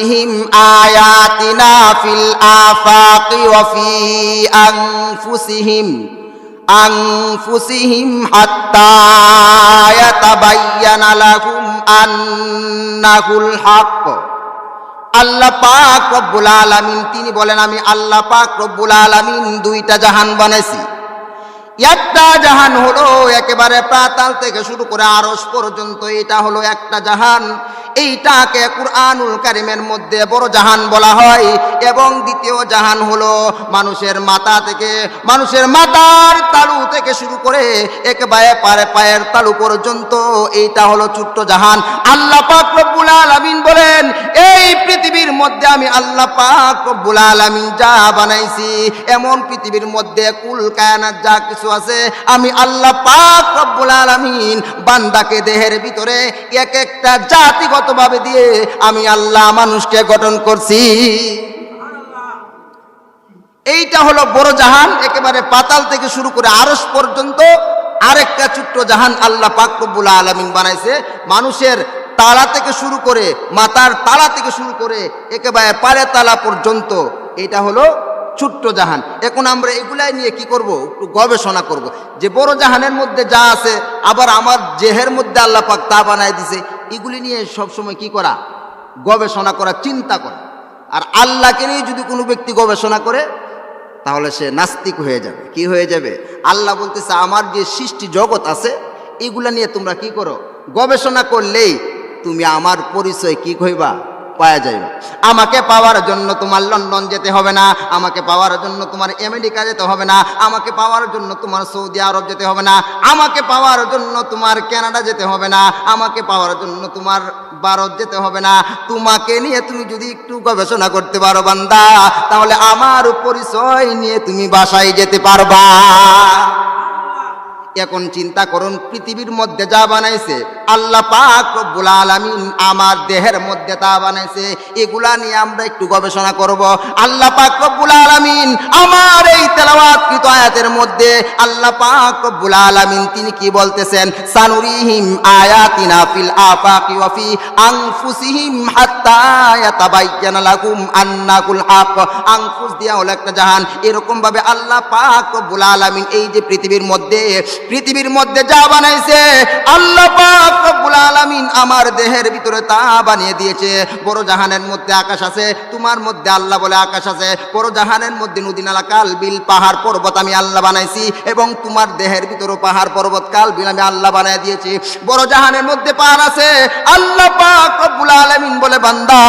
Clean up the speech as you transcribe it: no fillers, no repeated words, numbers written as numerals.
সানুরিহিম আয়াতিনা feel আফাকি ওয়া ফি আনফুসিহিম হাত্তা ইয়াতাবায়্যানা লাহুম আন্নাহুল হক। আল্লাহ পাক রব্বুল আলামিন তিনি বলেন, আমি আল্লাহ পাক রব্বুল আলামিন দুইটা জাহান বানাইছি। একটা জাহান হলো একেবারে পাতাল থেকে শুরু করে আরশ পর্যন্ত, এটা হলো একটা জাহান। এইটাকে কুরআনুল কারীমের মধ্যে বড় জাহান বলা হয়। এবং দ্বিতীয় জাহান হলো মানুষের মাথা থেকে, মানুষের মাথার তালু থেকে শুরু করে একেবারে পায়ের তালু পর্যন্ত, এইটা হলো ছোট্ট জাহান। আল্লাহ পাক রব্বুল আলামিন বলেন, এই পৃথিবীর মধ্যে আমি আল্লাহ পাক রব্বুল আলামিন যা বানাইছি, এমন পৃথিবীর মধ্যে কুল কায়নাত যা কিছু আছে, আমি আল্লাহ পাক রব্বুল আলামিন বান্দাকে দেহের ভিতরে এক একটা জাতিগতভাবে দিয়ে আমি আল্লাহ মানুষকে গঠন করছি। এইটা হলো বড় জাহান, একেবারে পাতাল থেকে শুরু করে আরশ পর্যন্ত। আরেকটা ছোট্ট জাহান আল্লাহ পাক রব্বুল আলামিন বানাইছে মানুষের তালা থেকে শুরু করে, মাথার তালা থেকে শুরু করে একেবারে পায়ের তালা পর্যন্ত। এটা হলো ছোট্ট জাহান। এখন আমরা এগুলাই নিয়ে কি করব? একটু গবেষণা করব যে বড় জাহানের মধ্যে যা আছে, আবার আমার জেহের মধ্যে আল্লাহ পাক তা বানায় দিছে। এগুলি নিয়ে সবসময় কি করা? গবেষণা করা, চিন্তা করা। আর আল্লাহকে নিয়ে যদি কোনো ব্যক্তি গবেষণা করে, তাহলে সে নাস্তিক হয়ে যাবে। কি হয়ে যাবে? আল্লাহ বলতেছে, আমার যে সৃষ্টি জগৎ আছে, এগুলা নিয়ে তোমরা কি করো? গবেষণা করলেই তুমি আমার পরিচয় কি কইবা? পাওয়া যাবে। আমাকে পাওয়ার জন্য তোমার লন্ডন যেতে হবে না, আমাকে পাওয়ার জন্য তোমার আমেরিকা যেতে হবে না, আমাকে পাওয়ার জন্য তোমার সৌদি আরব যেতে হবে না, আমাকে পাওয়ার জন্য তোমার কানাডা যেতে হবে না, আমাকে পাওয়ার জন্য তোমার ভারত যেতে হবে না। তোমাকে নিয়ে তুমি যদি একটু গবেষণা করতে পারো বান্দা, তাহলে আমার পরিচয় নিয়ে তুমি বাসায় যেতে পারবা। এখন চিন্তা করুন, পৃথিবীর মধ্যে যা বানাইছে আল্লাহ পাক রব্বুল আলামিন আমার দেহের মধ্যে তা বানাইছে, এগুলা নিয়ে আমরা একটু গবেষণা করব। আল্লাহ পাক রব্বুল আলামিন আমার এই তেলাওয়াতকৃত আয়াতের মধ্যে আল্লাহ পাক রব্বুল আলামিন তিনি কি বলতেছেন? সানুরিহিম আয়াতিনা ফিল আফাকি ওয়া ফি আনফুসিহিম হাত্তা ইয়াতাবায়্যানা লাহুম আন্নাহুল হক। আনফুস দিয়া হলো একটা জাহান। এরকম ভাবে আল্লাহ পাক রব্বুল আলামিন এই যে পৃথিবীর মধ্যে যা বানাইছে, আল্লাহ পাক রব্বুল আলামিন আমার দেহের ভিতরে তা বানিয়ে দিয়েছে। বড় জাহানের মধ্যে আকাশ আছে, তোমার মধ্যে আল্লাহ বলে আকাশ আছে। বড় জাহানের মধ্যে নদী নালা কাল বিল পাহাড় পর্বত আমি আল্লাহ বানাইছি, এবং তোমার দেহের ভিতরে পাহাড় পর্বত কাল বিল আমি আল্লাহ বানিয়ে দিয়েছি। বড় জাহানের মধ্যে পাহাড় আছে, আল্লাহ পাক রব্বুল আলামিন বলে, বান্দা